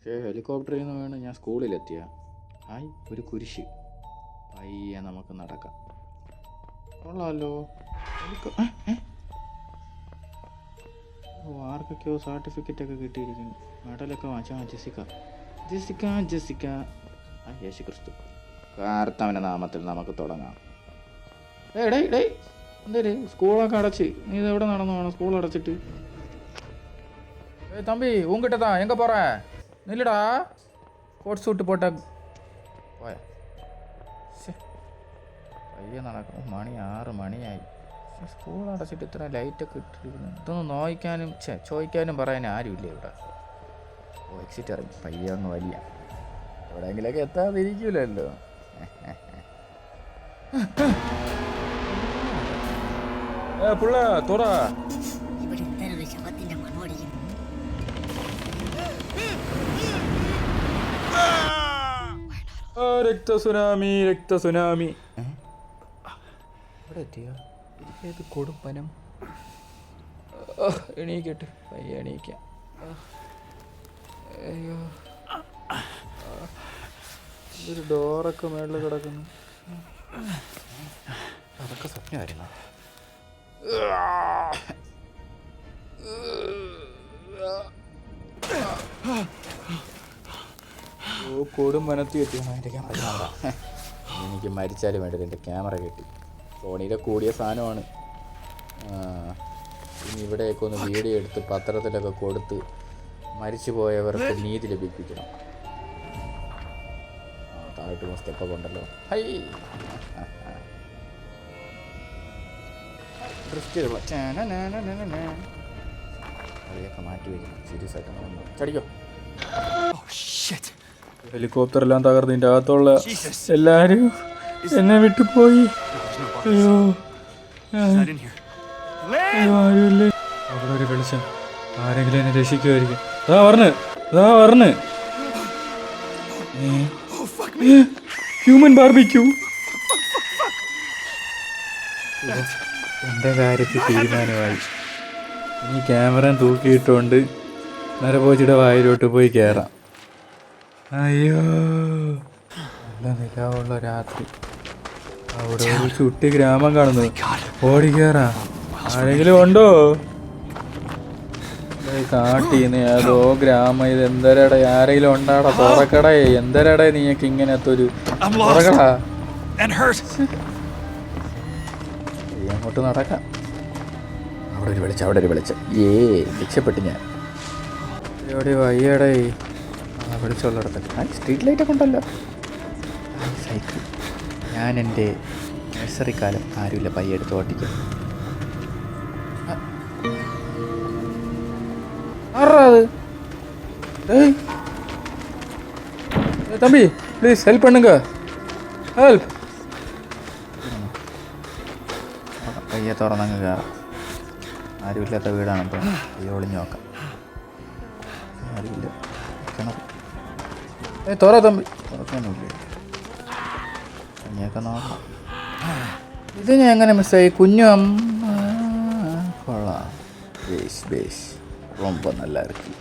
പക്ഷേ ഹെലികോപ്റ്ററിൽ നിന്ന് വേണം ഞാൻ സ്കൂളിലെത്തിയ. ഹായ്, ഒരു കുരിശ്. പയ്യെ നമുക്ക് നടക്കാം. കൊള്ളാമല്ലോ. ആർക്കൊക്കെയോ സർട്ടിഫിക്കറ്റൊക്കെ കിട്ടിയിരിക്കുന്നു. മെഡലൊക്കെ വാങ്ങിച്ചാൽ ജെസിക്ക യേശു ക്രിസ്തു കർത്താവിൻ്റെ നാമത്തിൽ നമുക്ക് തുടങ്ങാം. ഡേ എന്തേ സ്കൂളൊക്കെ അടച്ച് നീ ഇതെവിടെ നടന്നു വേണം? സ്കൂൾ അടച്ചിട്ട് தம்பி உங்ககிட்ட தான். எங்கே போகிற? நில்லுடா. கோட் சூட்டு போட்ட പോയ പയ്യെ നടക്കും. മണി 6 മണിയായി. സ്കൂൾ അടച്ചിട്ട് ഇത്ര ലൈറ്റൊക്കെ ഇട്ടിരിക്കുന്നു. ഇതൊന്നും നോക്കാനും ചോദിക്കാനും പറയാനും ആരുമില്ല ഇവിടെ. എക്സിറ്റ് ഇറങ്ങി പയ്യെ അങ്ങ് വലിയ എവിടെയെങ്കിലൊക്കെ എത്താതിരിക്കൂലല്ലോ. പുള്ള തുറ. രക്തസുനാമി. ഇവിടെ എത്തിയോ? ഏത് കൊടുപ്പനം. എണീക്കട്ടെ, പയ്യെ എണീക്കാം. അയ്യോ, ഒരു ഡോറൊക്കെ മേളിൽ കിടക്കുന്നു. അതൊക്കെ സ്വപ്നമായിരുന്നു. കൊടും വനത്തി എത്തിയാണ് എൻ്റെ ക്യാമറ. എനിക്ക് മരിച്ചാലും വേണ്ടത് എൻ്റെ ക്യാമറ കിട്ടി. സോണിയുടെ കൂടിയ സാധനമാണ്. ഇനി ഇവിടെയൊക്കെ ഒന്ന് വീഡിയോ എടുത്ത് പത്രത്തിലൊക്കെ കൊടുത്ത് മരിച്ചു പോയവർക്ക് നീതി ലഭിപ്പിക്കണം. താഴോട്ട് സ്റ്റെപ്പൊക്കെ ഉണ്ടല്ലോ. ഹൈ അതൊക്കെ മാറ്റി വയ്ക്കണം. സീരിയസ് ആയിട്ട് ചടിക്കോ. ഹെലികോപ്റ്ററെല്ലാം തകർന്നതിൻ്റെ അകത്തുള്ള എല്ലാവരും എന്നെ വിട്ടുപോയി. അയ്യോ ആരുമില്ലേ. അവിടെ ഒരു വെളിച്ചം. ആരെങ്കിലും എന്നെ രക്ഷിക്കുമായിരിക്കും. അതാ പറഞ്ഞ് ഹ്യൂമൻ ബാർബിക്യൂ. എൻ്റെ കാര്യത്തിൽ തീരുമാനമായി. ഇനി ക്യാമറ തൂക്കിയിട്ടുകൊണ്ട് നരഭോജിയുടെ വായിലോട്ട് പോയി കയറാം. അയ്യോ, നല്ല നിലാവുള്ള രാത്രി. അവിടെ ഒരു ചുട്ടി ഗ്രാമം കാണുന്നു. ഓടി കയറാം. ആരെങ്കിലും ഉണ്ടോ? കാട്ടീന്ന് ഏതോ ഗ്രാമം. ഇത് എന്തരട? ആരെങ്കിലും ഉണ്ടാടാ? തുറക്കടേ. എന്തരട നീയൊക്കെ ഇങ്ങനത്തെ ഒരു തുറക്കടാ. അങ്ങോട്ട് നടക്കാം. അവിടെ ഒരു വെളിച്ചം. രക്ഷപ്പെട്ടു ഞാൻ. എവിടെ വയ്യടേ. വെളിച്ചമുള്ളിടത്തൊക്കെ സ്ട്രീറ്റ് ലൈറ്റൊക്കെ ഉണ്ടല്ലോ. സൈക്കിൾ. ഞാൻ എൻ്റെ നഴ്സറി കാലം ആരുമില്ല പയ്യെ എടുത്ത് ഓട്ടിക്കാം. അത് തമ്പി പ്ലീസ് ഹെൽപ്പ് പണ്ണുങ്ക. ഹെൽപ്പ്. പയ്യെ തുറന്നങ്ങ് കയറാം. ആരുമില്ലാത്ത വീടാണ്. ഇപ്പോൾ പയ്യെ ഒളിഞ്ഞ് നോക്കാം. ആരുമില്ല. തുറ തമ്പി. തുറക്കാനൊന്നുമില്ല. ഇനിയൊക്കെ നോക്കാം. ഇത് ഞാൻ എങ്ങനെ മിസ്സായി? കുഞ്ഞു അമ്മ കൊള്ളാം. ബേസ് ரொம்ப நல்லா இருக்கு.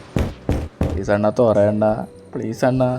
ப்ளீஸ் அண்ணா துறையண்ணா, ப்ளீஸ் அண்ணா.